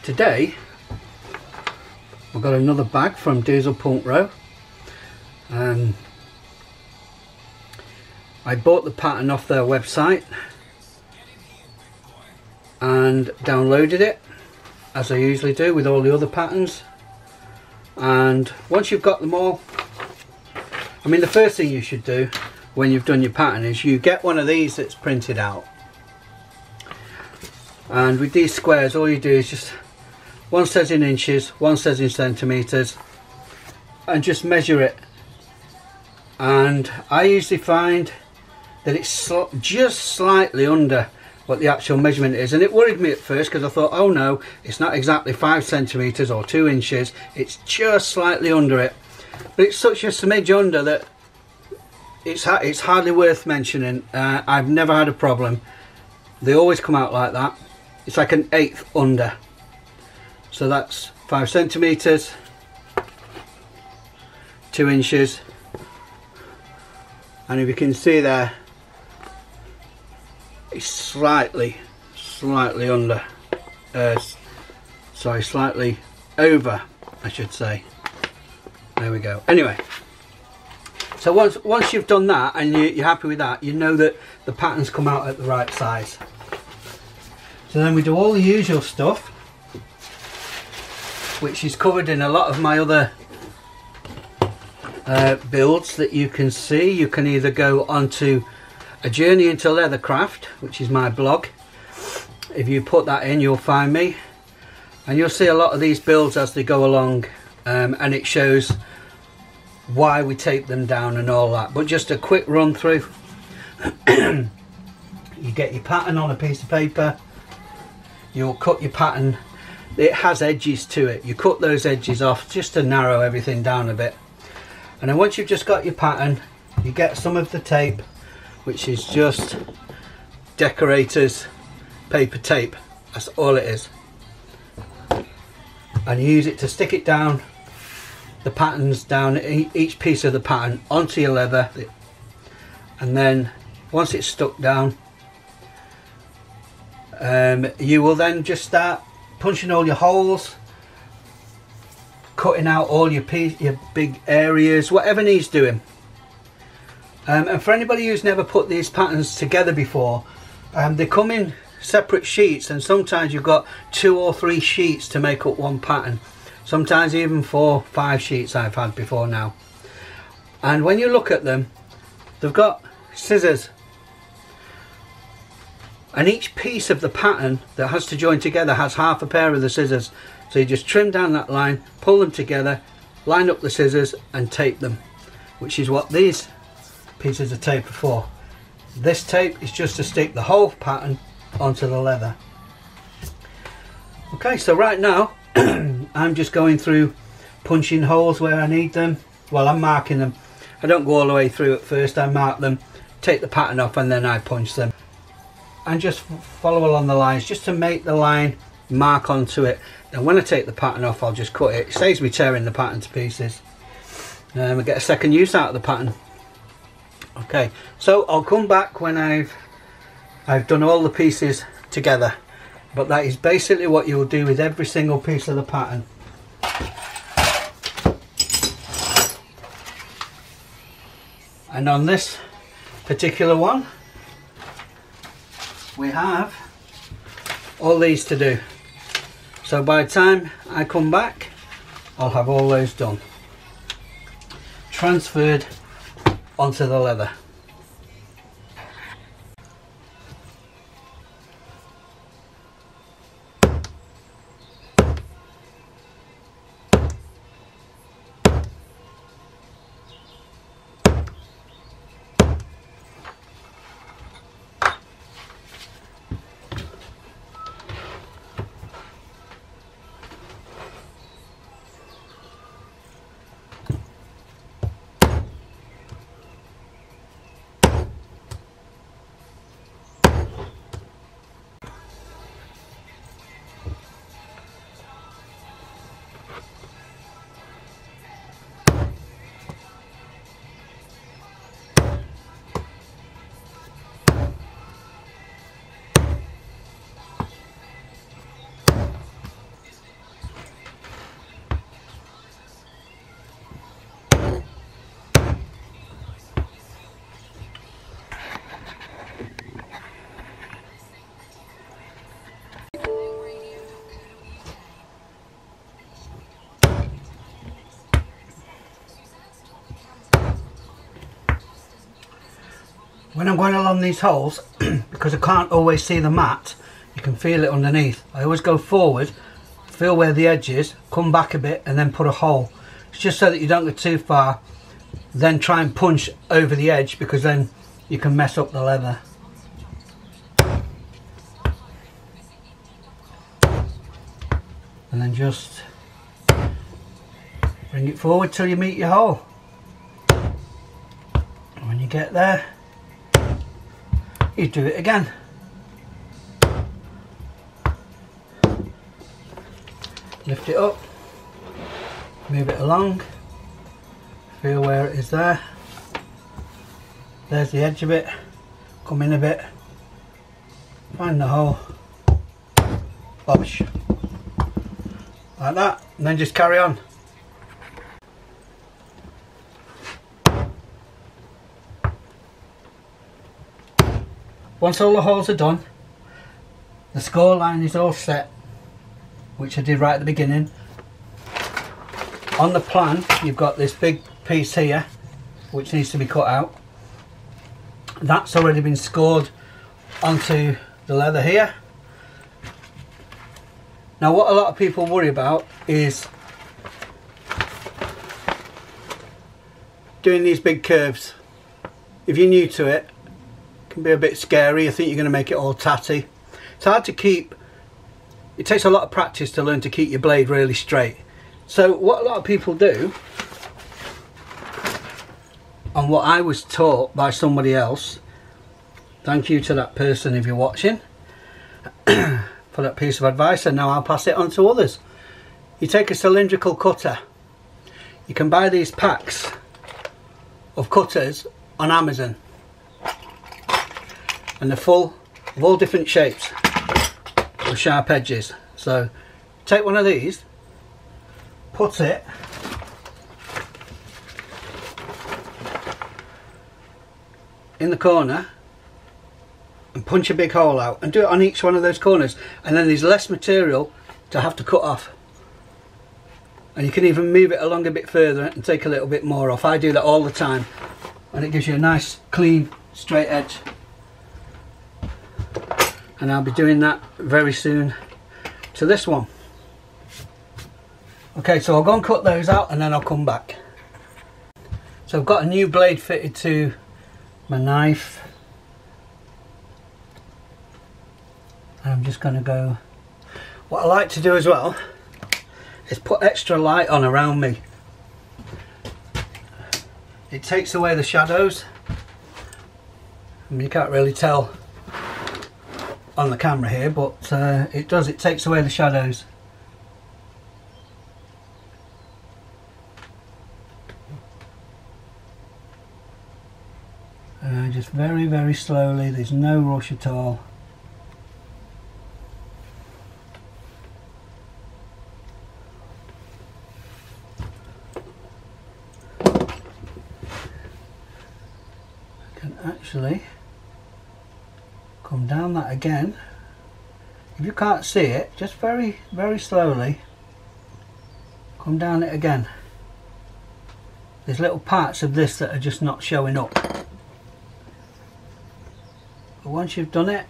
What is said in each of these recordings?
today I've got another bag from Diesel Punk Row. I bought the pattern off their website and downloaded it, as I usually do with all the other patterns. And once you've got them all, I mean, the first thing you should do when you've done your pattern is you get one of these that's printed out. And with these squares, all you do is just, one says in inches, one says in centimeters, and just measure it. And I usually find that it's just slightly under what the actual measurement is, and it worried me at first because I thought, oh no, it's not exactly 5 centimeters or 2 inches, it's just slightly under it. But it's such a smidge under that it's hardly worth mentioning. I've never had a problem. They always come out like that. It's like an 1/8 under. So that's 5 centimeters, 2 inches, and if you can see there, it's slightly under, sorry, slightly over, I should say. There we go. Anyway, so once you've done that and you're happy with that, you know that the patterns come out at the right size. So then we do all the usual stuff, which is covered in a lot of my other builds that you can see. You can either go onto A Journey into Leathercraft, which is my blog. If you put that in, you'll find me, and you'll see a lot of these builds as they go along, and it shows why we tape them down and all that. But just a quick run through. You get your pattern on a piece of paper, you'll cut your pattern. It has edges to it, you cut those edges off just to narrow everything down a bit. And then once you've just got your pattern, you get some of the tape, which is just decorators paper tape. That's all it is. And you use it to stick it down, the patterns down, each piece of the pattern onto your leather. And then once it's stuck down, you will then just start punching all your holes, cutting out all your big areas, whatever needs doing. And for anybody who's never put these patterns together before, they come in separate sheets, and sometimes you've got 2 or 3 sheets to make up one pattern. Sometimes even 4, 5 sheets I've had before now. And when you look at them, they've got scissors, and each piece of the pattern that has to join together has half a pair of the scissors. So you just trim down that line, pull them together, line up the scissors and tape them, which is what these pieces of tape are for. This tape is just to stick the whole pattern onto the leather. Okay, so right now I'm just going through punching holes where I need them. Well, I'm marking them. I don't go all the way through at first. I mark them, take the pattern off, and then I punch them. And just follow along the lines just to make the line mark onto it. And when I take the pattern off, I'll just cut it. It saves me tearing the pattern to pieces. I get a second use out of the pattern. Okay, so I'll come back when I've done all the pieces together. But that is basically what you'll do with every single piece of the pattern. And on this particular one, we have all these to do. So by the time I come back, I'll have all those done, transferred onto the leather. When I'm going along these holes, because I can't always see the mat, you can feel it underneath. I always go forward, feel where the edge is, come back a bit and then put a hole. It's just so that you don't go too far, then try and punch over the edge, because then you can mess up the leather. And then just bring it forward till you meet your hole. And when you get there, you do it again. Lift it up, move it along, feel where it is there. There's the edge of it, come in a bit, find the hole, bosh, like that, and then just carry on. Once all the holes are done, the score line is all set, which I did right at the beginning. On the plan, you've got this big piece here, which needs to be cut out. That's already been scored onto the leather here. Now, what a lot of people worry about is doing these big curves. If you're new to it, can be a bit scary. I think you're going to make it all tatty. It's hard to keep. It takes a lot of practice to learn to keep your blade really straight. So what a lot of people do, and what I was taught by somebody else, thank you to that person if you're watching for that piece of advice, and now I'll pass it on to others. You take a cylindrical cutter. You can buy these packs of cutters on Amazon, and they're full of all different shapes with sharp edges. So take one of these, put it in the corner and punch a big hole out, and do it on each one of those corners, and then there's less material to have to cut off, and you can even move it along a bit further and take a little bit more off. I do that all the time, and it gives you a nice clean straight edge. And I'll be doing that very soon to this one. Okay, so I'll go and cut those out and then I'll come back. So I've got a new blade fitted to my knife. I'm just going to go. What I like to do as well is put extra light on around me. It takes away the shadows. I mean, you can't really tell on the camera here, but it does. It takes away the shadows. Just very, very slowly. There's no rush at all. I can actually come down that again. If you can't see it, just very, very slowly come down it again. There's little parts of this that are just not showing up. But once you've done it,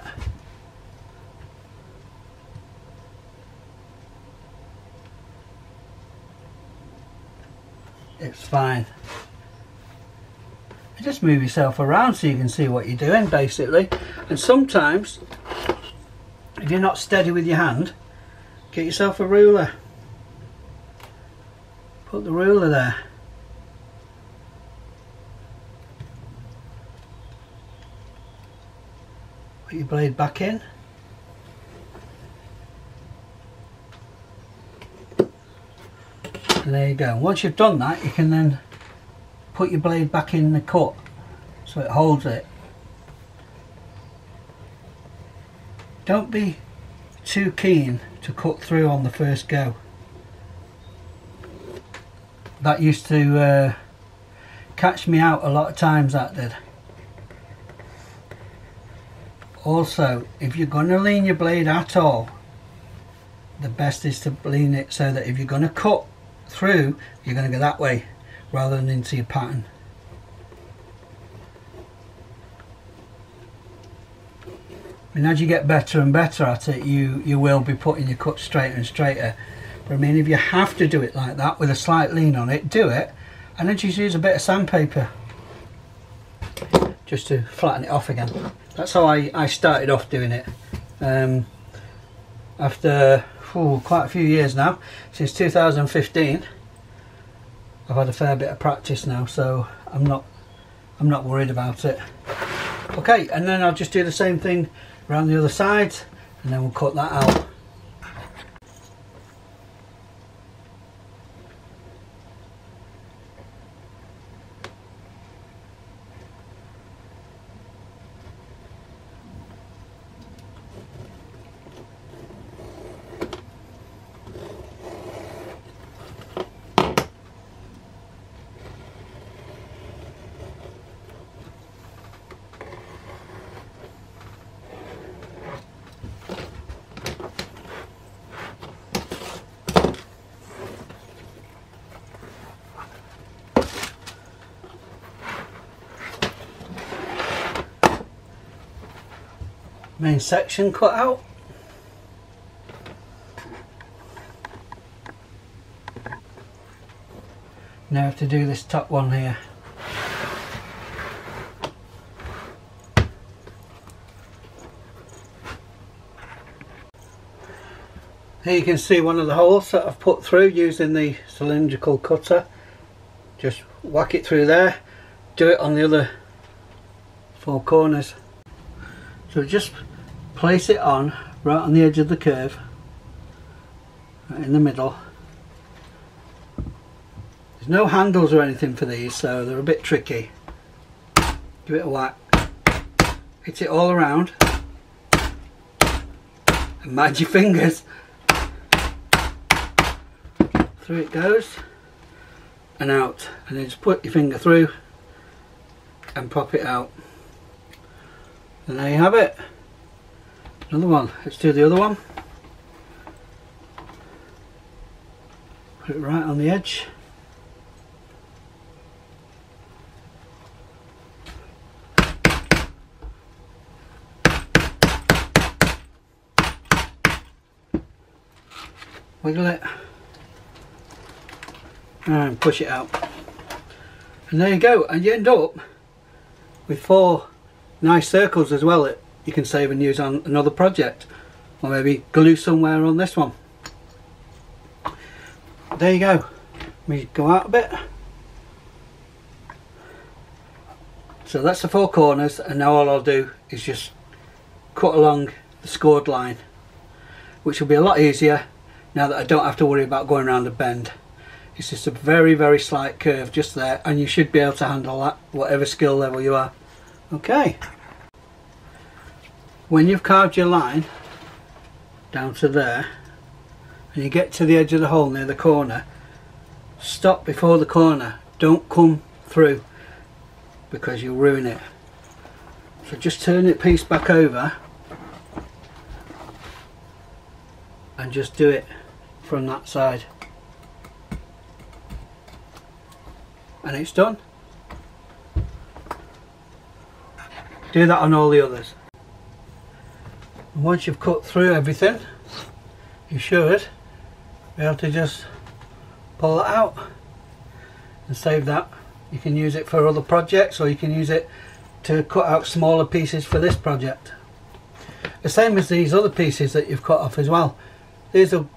it's fine. Just move yourself around so you can see what you're doing, basically. And sometimes, if you're not steady with your hand, get yourself a ruler. Put the ruler there. Put your blade back in. And there you go. Once you've done that, you can then put your blade back in the cut so it holds it. Don't be too keen to cut through on the first go. That used to catch me out a lot of times, that did. Also, if you're going to lean your blade at all, the best is to lean it so that if you're going to cut through, you're going to go that way rather than into your pattern. I mean, as you get better and better at it, you will be putting your cut straighter and straighter. But I mean, if you have to do it like that with a slight lean on it, do it, and then just use a bit of sandpaper just to flatten it off again. That's how I started off doing it. After quite a few years now, since 2015, I've had a fair bit of practice now, so I'm not worried about it. Okay, and then I'll just do the same thing around the other side, and then we'll cut that out. Main section cut out. Now I have to do this top one here. Here you can see one of the holes that I've put through using the cylindrical cutter. Just whack it through there, do it on the other 4 corners. So just place it on right on the edge of the curve, right in the middle. There's no handles or anything for these, so they're a bit tricky. Give it a whack, hit it all around, and mind your fingers. Through it goes and out, and then just put your finger through and pop it out, and there you have it. Another one. Let's do the other one. Put it right on the edge. Wiggle it and push it out, and there you go, and you end up with 4 nice circles as well that you can save and use on another project, or maybe glue somewhere on this one. There you go. Let me go out a bit. So that's the 4 corners, and now all I'll do is just cut along the scored line, which will be a lot easier now that I don't have to worry about going around a bend. It's just a very, very slight curve just there, and you should be able to handle that whatever skill level you are. Okay. When you've carved your line down to there, and you get to the edge of the hole near the corner, stop before the corner. Don't come through, because you'll ruin it. So just turn the piece back over and just do it from that side, and it's done. Do that on all the others. And once you've cut through everything, you should be able to just pull that out and save that. You can use it for other projects, or you can use it to cut out smaller pieces for this project. The same as these other pieces that you've cut off as well. These will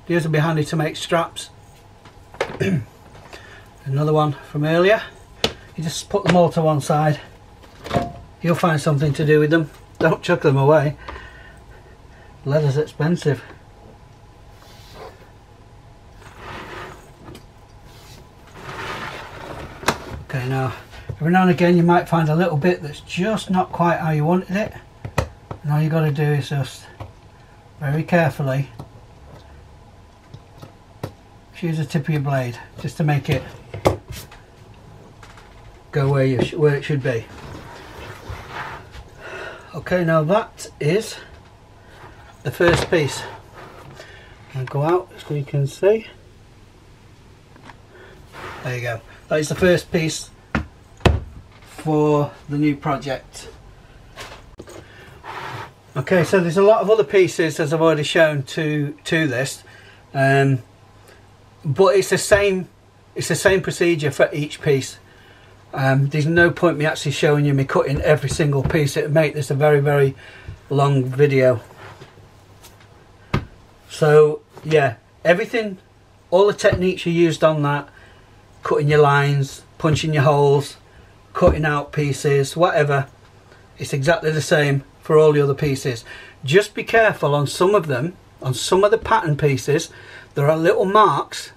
be handy to make straps. Another one from earlier. You just put them all to one side. You'll find something to do with them. Don't chuck them away. Leather's expensive. Okay, now every now and again you might find a little bit that's just not quite how you wanted it, and all you got to do is just very carefully use the tip of your blade just to make it go where it should be. Okay, now that is the first piece. I'll go out so you can see. There you go. That is the first piece for the new project. Okay, so there's a lot of other pieces, as I've already shown, to this, but it's the same procedure for each piece. There's no point me actually showing you me cutting every single piece. It would make this a very, very long video. So yeah, everything, all the techniques you used on that, cutting your lines, punching your holes, cutting out pieces, whatever, it's exactly the same for all the other pieces. Just be careful on some of them, on some of the pattern pieces, there are little marks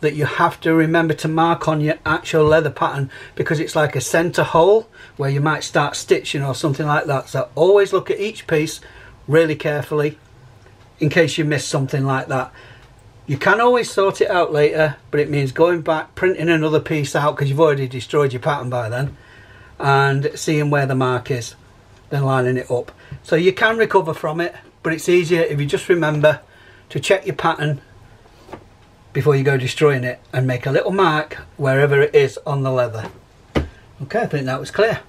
that you have to remember to mark on your actual leather pattern, because it's like a center hole where you might start stitching or something like that. So always look at each piece really carefully in case you miss something like that. You can always sort it out later, but it means going back, printing another piece out, because you've already destroyed your pattern by then, and seeing where the mark is, then lining it up. So you can recover from it, but it's easier if you just remember to check your pattern before you go destroying it and make a little mark wherever it is on the leather. Okay, I think that was clear.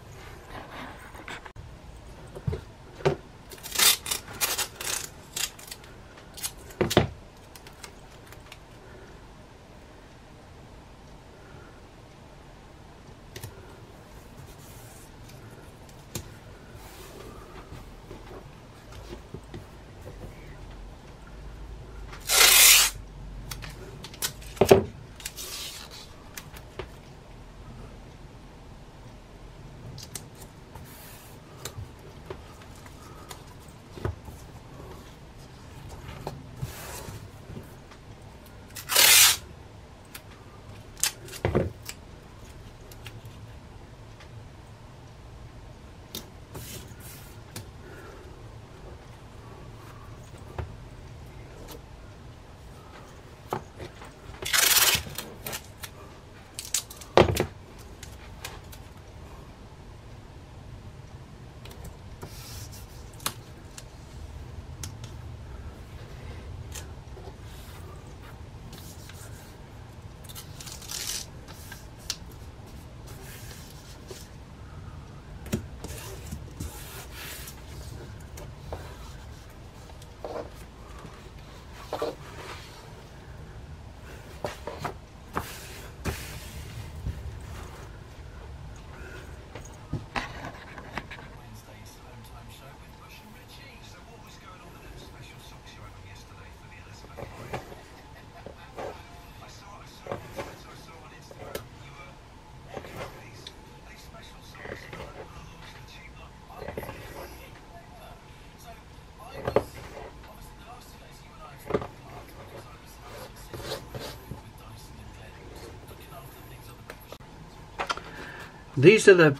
These are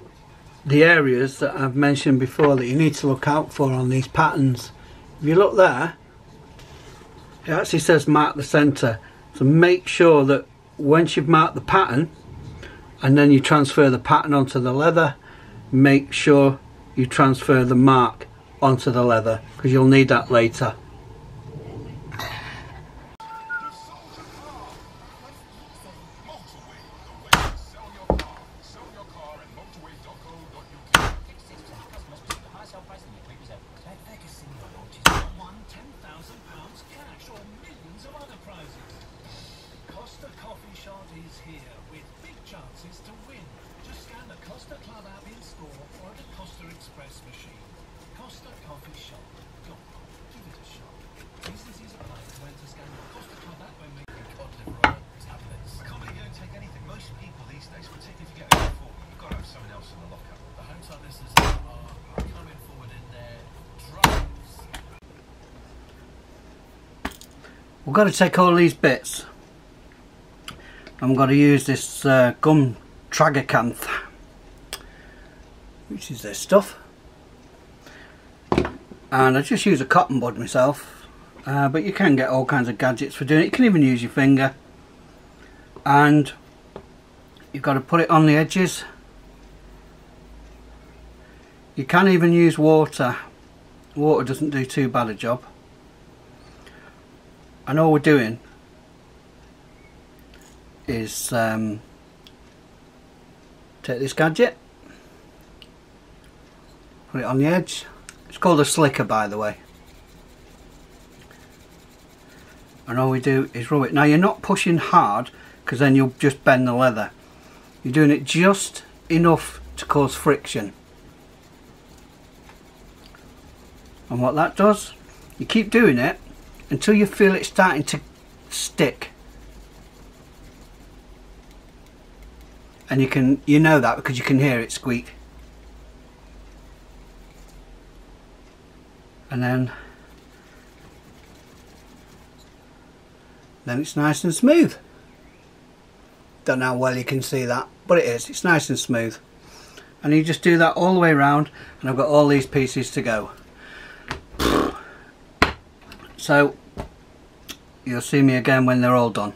the areas that I've mentioned before that you need to look out for on these patterns. If you look there, it actually says mark the center. So make sure that once you've marked the pattern and then you transfer the pattern onto the leather, make sure you transfer the mark onto the leather, because you'll need that later. Costa Coffee Shop is here with big chances to win. Just scan the Costa Club app in store or the Costa Express machine. Costa Coffee Shop. Go on, give it a shot. Businesses apply when to scan the Costa Club app when making cod liver oil tablets. I can't believe you don't take anything. Most people these days, particularly if you get a good forward, you've got to have someone else in the lockup. The home side listeners are coming forward in their droves. We've got to take all these bits. I'm going to use this gum tragacanth, which is this stuff, and I just use a cotton bud myself, but you can get all kinds of gadgets for doing it. You can even use your finger, and you've got to put it on the edges. You can even use water. Water doesn't do too bad a job, and all we're doing is take this gadget, put it on the edge, It's called a slicker, by the way. And all we do is rub it. Now you're not pushing hard, because then you'll just bend the leather. You're doing it just enough to cause friction. And what that does, you keep doing it until you feel it starting to stick. And you know that because you can hear it squeak. And then it's nice and smooth. Don't know how well you can see that, but it is. It's nice and smooth. And you just do that all the way around, and I've got all these pieces to go. So you'll see me again when they're all done.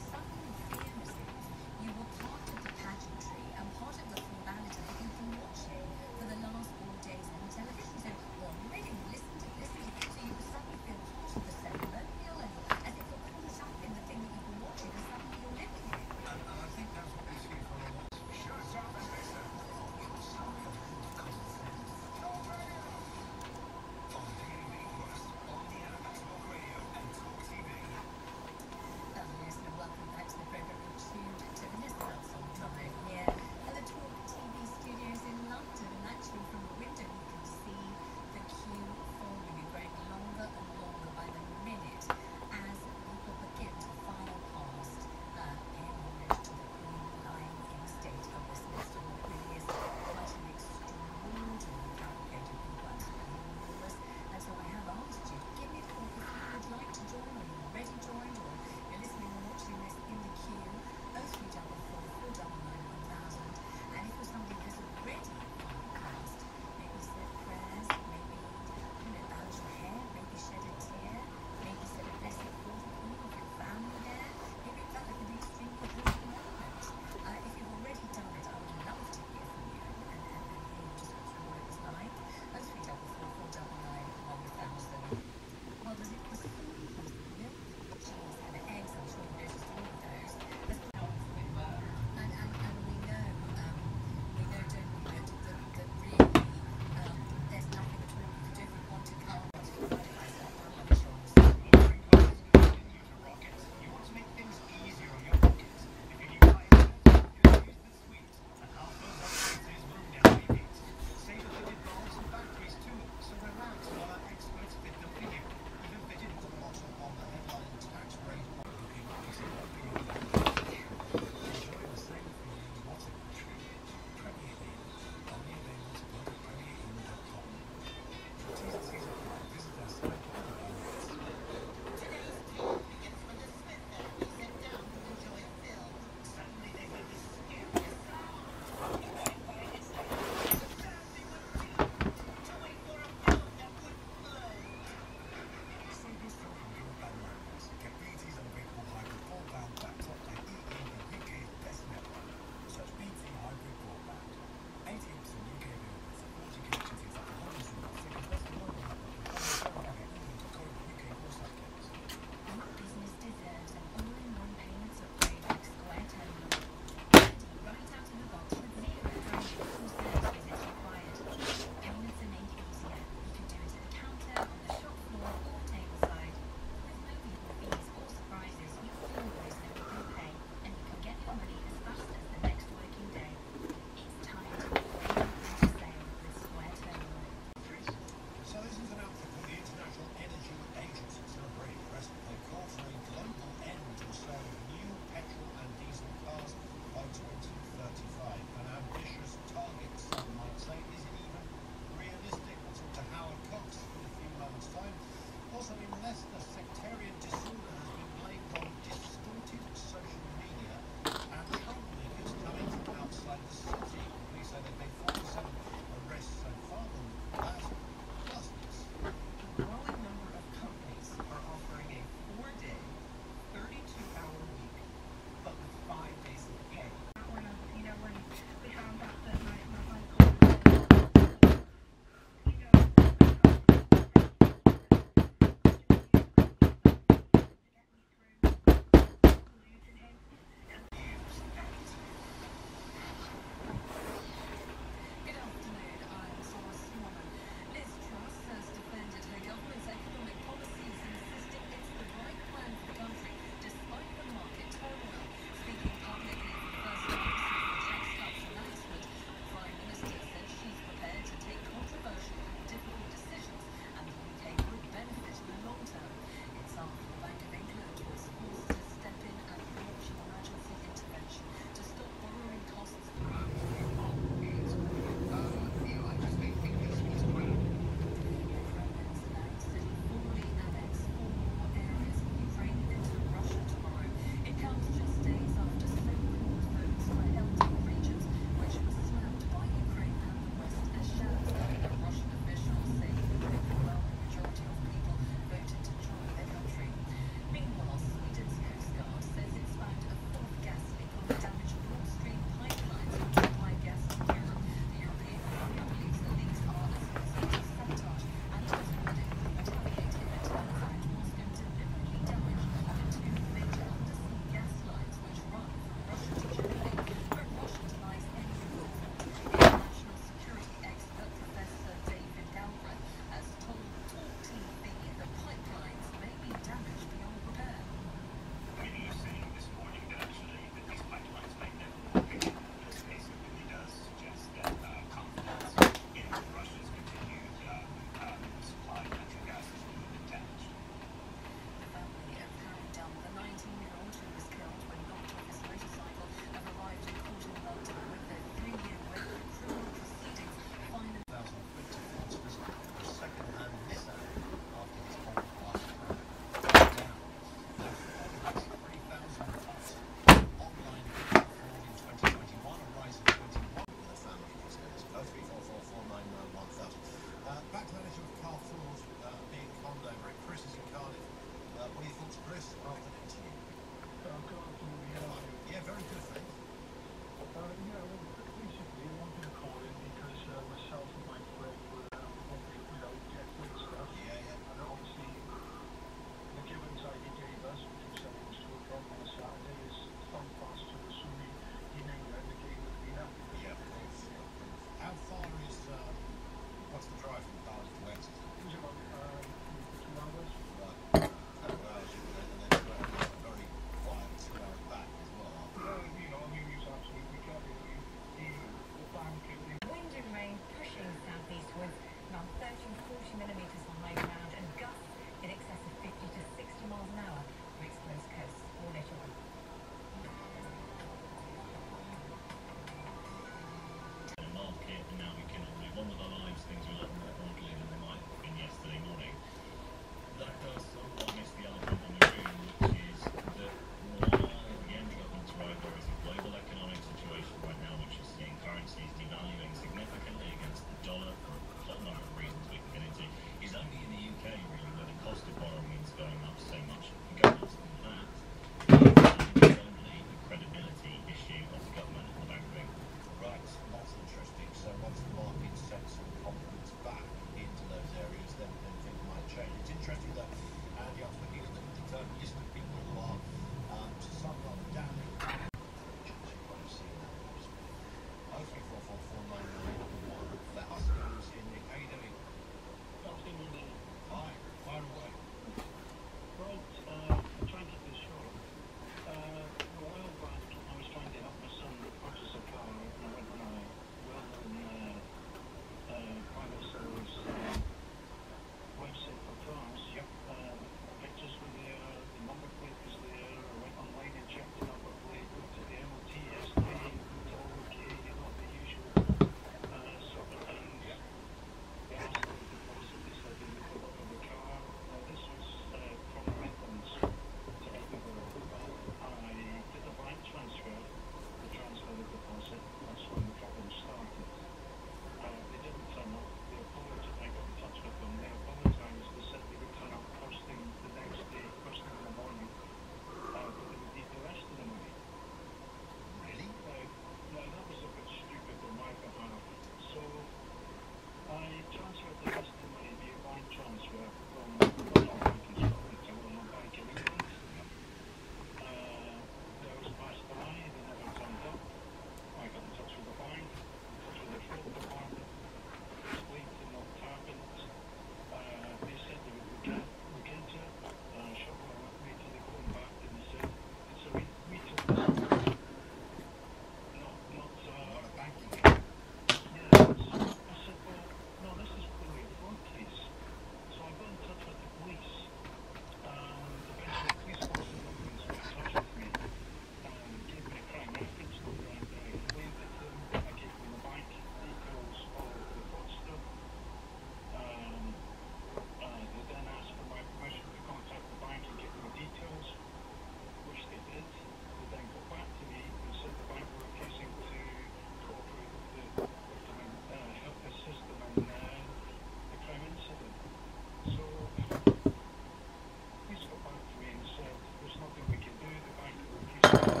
going on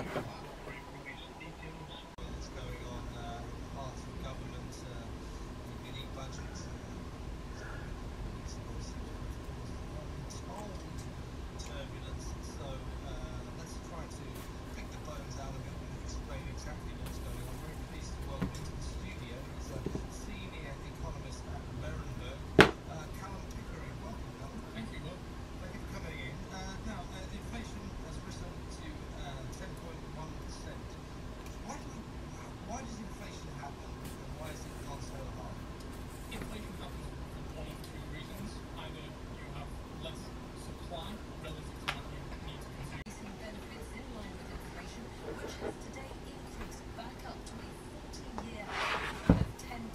part of government, mini budgets, turbulence. So let's try to pick the bones out of it and explain exactly what's going on. Very pleased to welcome into the studio is a senior economist at Berenberg, Callum Pickering. Welcome, Callum. Thank you. Thank you for coming in. Now, inflation has risen to 10.1%. Why does inflation happen, and why is it gone so high? Inflation happens for one of two reasons. Either you have less supply relative to what you need to consume. Increasing benefits in line with inflation, which has today increased back up to a 14-year high of 10.1%.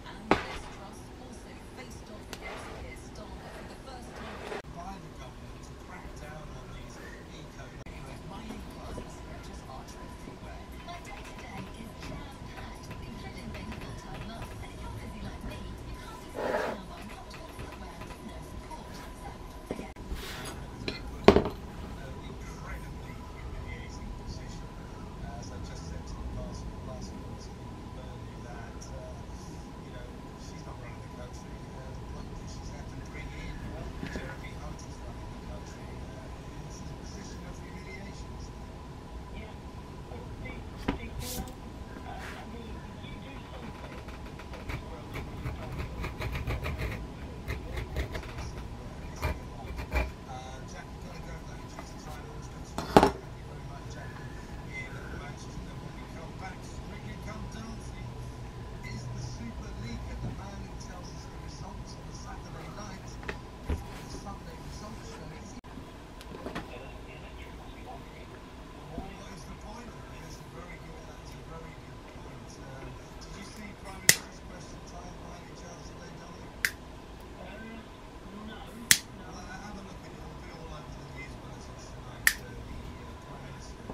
And this trust also faced off against Keir Starmer for the first time. By the government to crack down on these eco. Mining classes such as archery footwear. My day-to-day is jam-packed, including being full-time mum. And if you're busy like me, you can't be sitting down buying optimal footwear with no support. So, forget Incredibly humiliating position. As I just said to the last quarter, Burnley, that she's not running the country. The bloke that she's had to bring in, Jeremy Hunt, is running the country. This is a position of humiliation. Jack, you've got to go though due to time. Always good to talk. Thank you very much, Jack. In Manchester, when we come back, Strictly Come Dancing is the Super League, and the man who tells us the results on the Saturday night before the Sunday results show. What is the point of it? That's a very good point. Did you see Prime Minister's question time by any chance today, Dominic? Well, have a look at it. It'll be all over the news bulletins tonight. The Prime Minister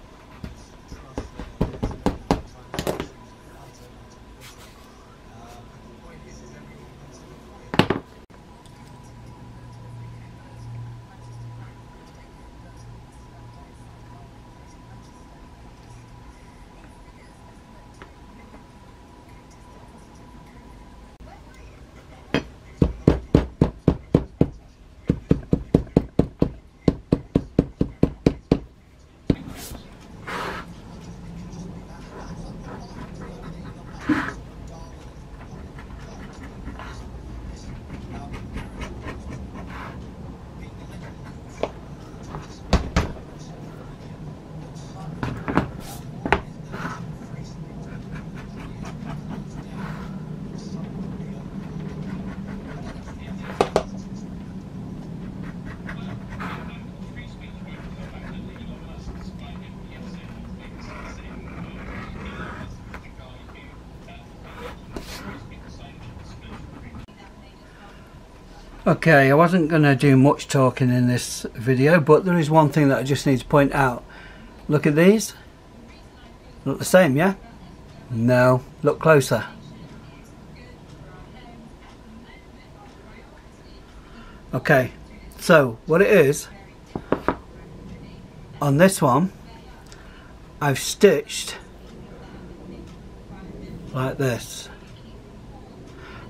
is trust but the point is everyone wants to avoid. Okay, I wasn't going to do much talking in this video, but there is one thing that I just need to point out. Look at these. Look the same, yeah? No, look closer. Okay, so what it is, on this one, I've stitched like this.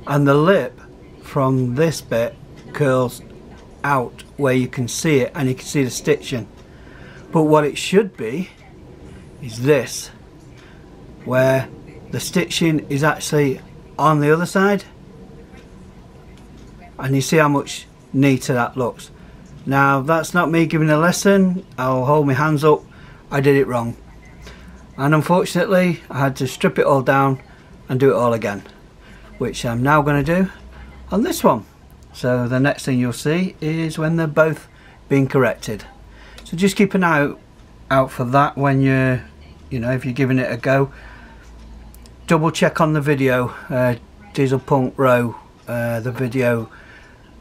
And the lip from this bit curls out where you can see it, and you can see the stitching. But what it should be is this, where the stitching is actually on the other side, and you see how much neater that looks. Now that's not me giving a lesson, I'll hold my hands up, I did it wrong, and unfortunately I had to strip it all down and do it all again, which I'm now going to do on this one. So the next thing you'll see is when they're both being corrected. So just keep an eye out for that when you're, if you're giving it a go. Double check on the video, Diesel Punk Row, the video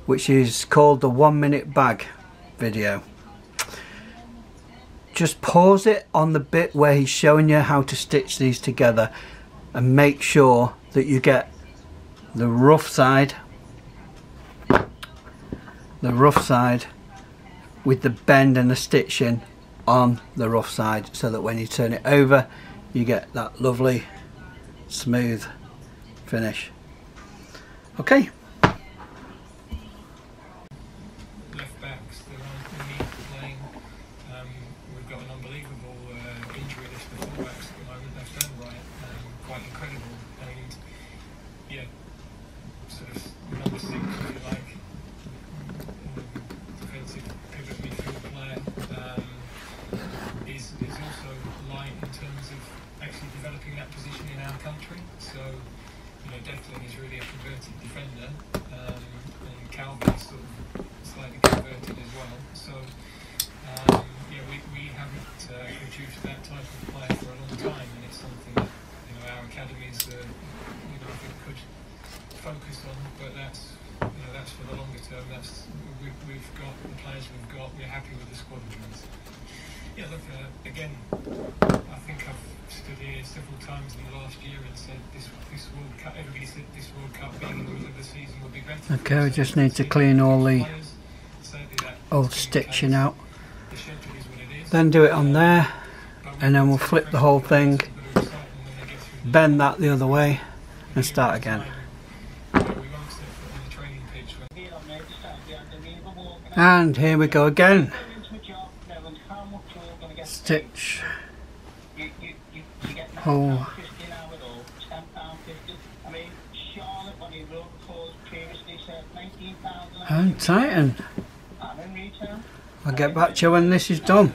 which is called the 1 minute bag video. Just pause it on the bit where he's showing you how to stitch these together, and make sure that you get the rough side with the bend and the stitching on the rough side, so that when you turn it over you get that lovely smooth finish. Okay. Left backs, they're on need playing. We've got an unbelievable injury list of fullbacks at the moment, left and right, quite incredible. And yeah, sort of number 6, if you like, defensive pivot midfield player, is also light in terms of actually developing that position in our country. So, you know, Declan is really a converted defender, and Calvin's sort of slightly converted as well. So, yeah, we haven't produced that type of player for a long time, and it's something that, you know, our academies, you know, I think could focus on. But that's, you know, that's for the longer term. That's we've got the players we've got. We're happy with the squad we've got. Yeah, look, again, I think I've stood here several times in the last year and said this World Cup, everybody said this World Cup being in the middle of the season would be better. Okay, we just need to clean all the old stitching out, then do it on there, and then we'll flip the whole thing, bend that the other way and start again. And here we go again. Stitch, hole, and tighten. I'll get back to you when this is done.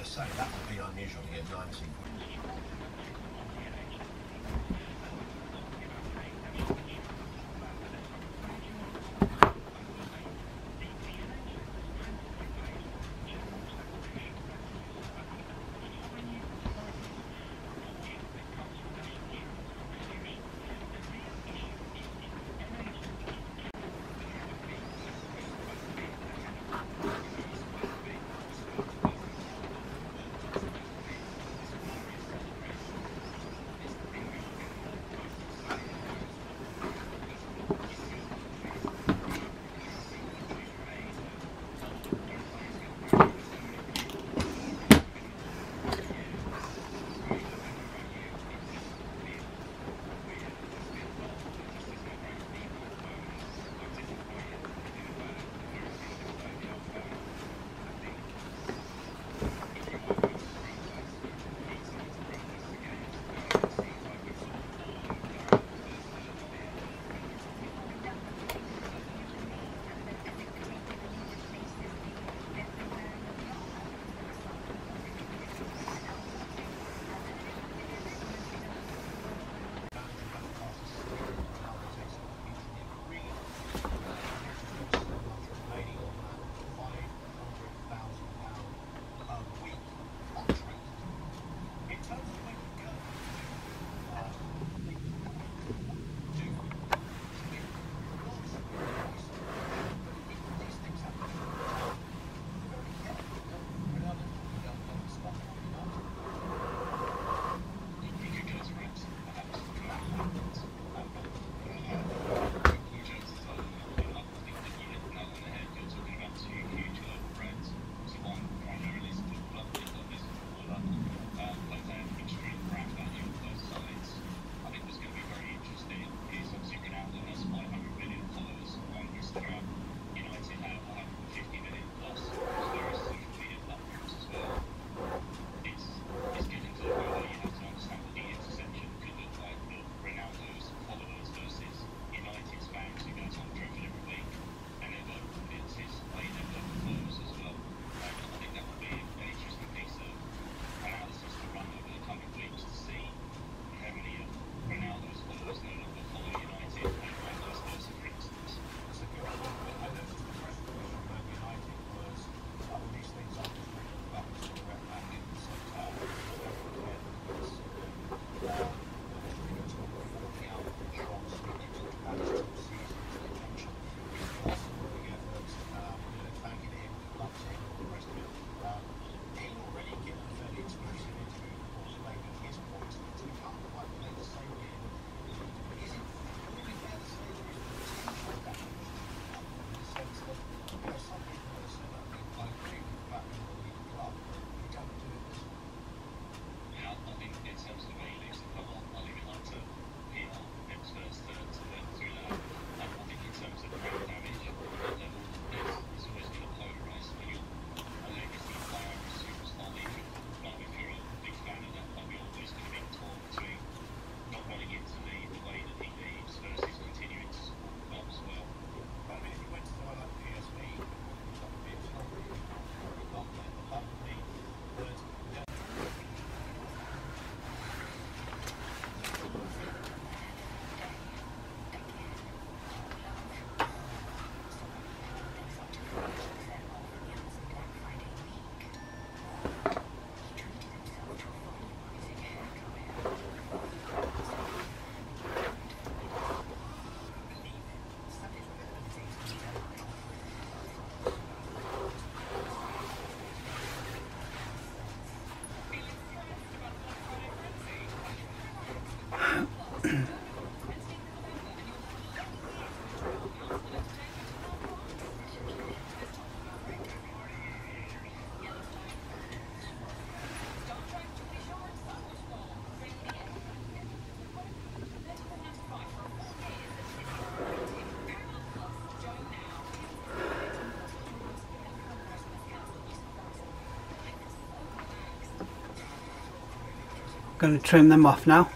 going to trim them off now.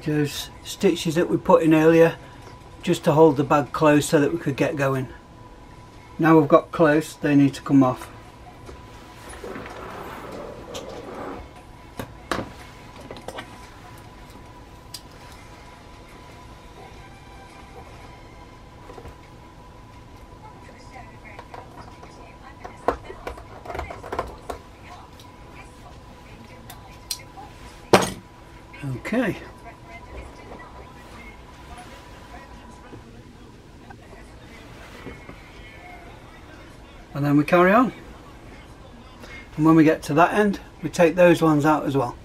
Those stitches that we put in earlier, just to hold the bag closed so that we could get going. Now we've got close, they need to come off. Okay. And then we carry on. And when we get to that end, we take those ones out as well.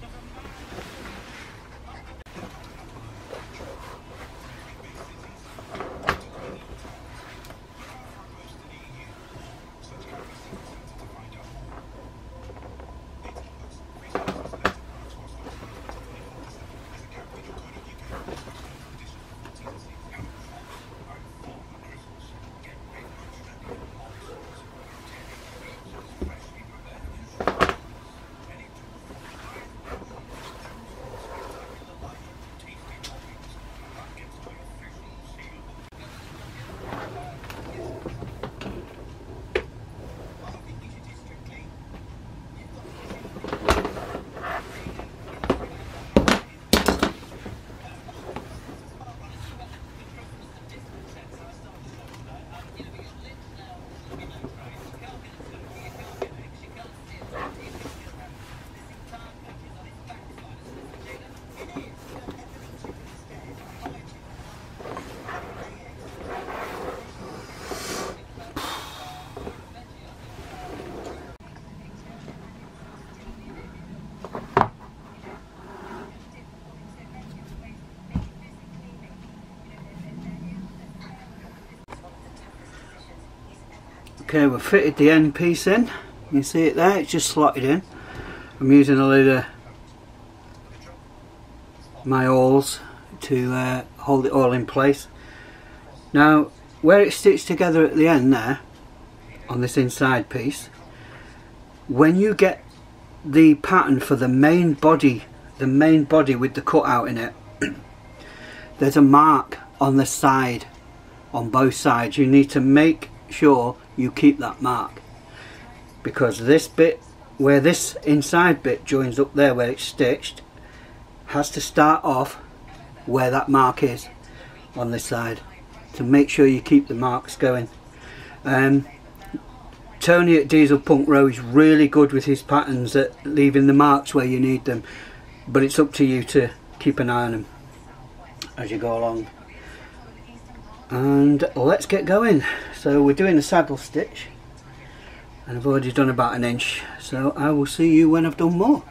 Okay, we've fitted the end piece in. You can see it there, it's just slotted in. I'm using a load of my awls to hold it all in place. Now, where it's stitched together at the end there, on this inside piece, when you get the pattern for the main body with the cutout in it, there's a mark on the side, on both sides. You need to make sure you keep that mark, because this bit where this inside bit joins up there where it's stitched has to start off where that mark is on this side, to make sure you keep the marks going. Tony at Diesel Punk Row is really good with his patterns at leaving the marks where you need them, but it's up to you to keep an eye on them as you go along. And let's get going. So we're doing a saddle stitch, and I've already done about 1 inch, so I will see you when I've done more.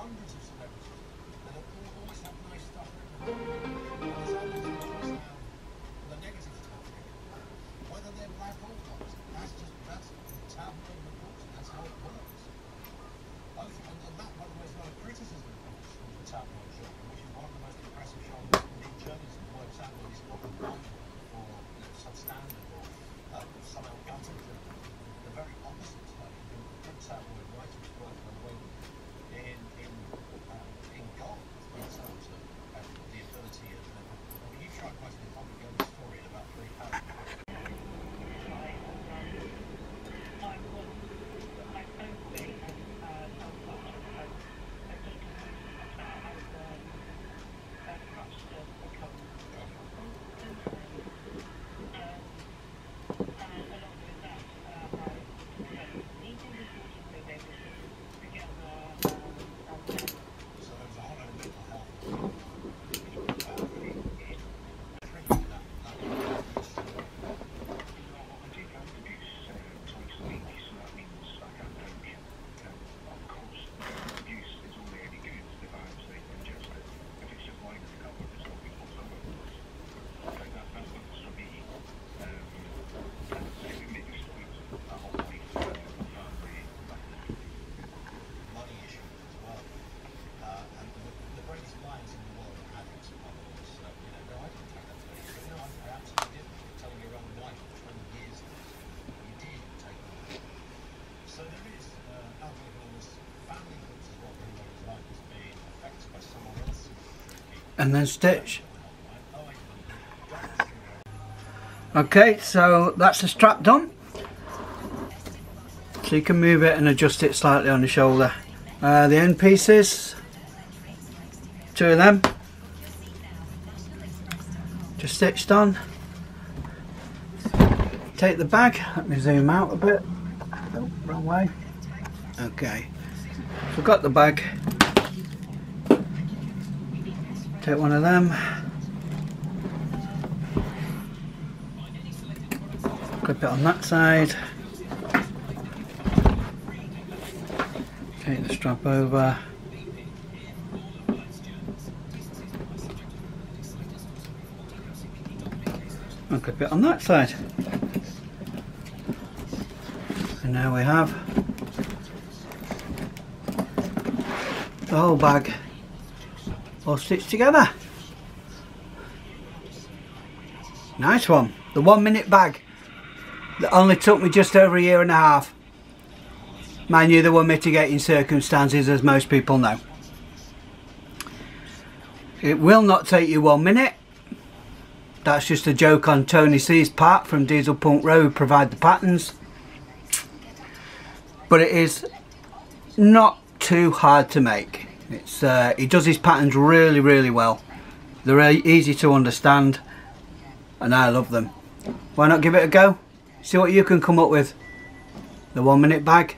hundreds of celebrities that have always had nice stuff written about them. And there's others that always have the negative stuff written about them. Whether they're black or white, that's tabloid reporting. That's how it works. And that, by the way, is not a criticism of the tabloid genre, which is one of the most impressive genres in journalism. The word tabloid is not a bible for substandard or somehow gutted journalism. The very opposite. Good tabloid writers work their way in gold in terms of the ability of. I mean, you tried writing a public going story in about 3 paragraphs. And then stitch. Okay, so that's the strap done. So you can move it and adjust it slightly on the shoulder. The end pieces, 2 of them, just stitched on. Take the bag, let me zoom out a bit. Oh, wrong way. Okay, so I've got the bag. Take one of them, clip it on that side, take the strap over, and clip it on that side. And now we have the whole bag all stitched together. Nice one. The 1 minute bag that only took me just over 1.5 years. Mind you, there were mitigating circumstances, as most people know. It will not take you 1 minute. That's just a joke on Tony C's part from Diesel Punk Row, who provide the patterns. But it is not too hard to make. It's he does his patterns really well. They're easy to understand and I love them. Why not give it a go? See what you can come up with. The 1 minute bag.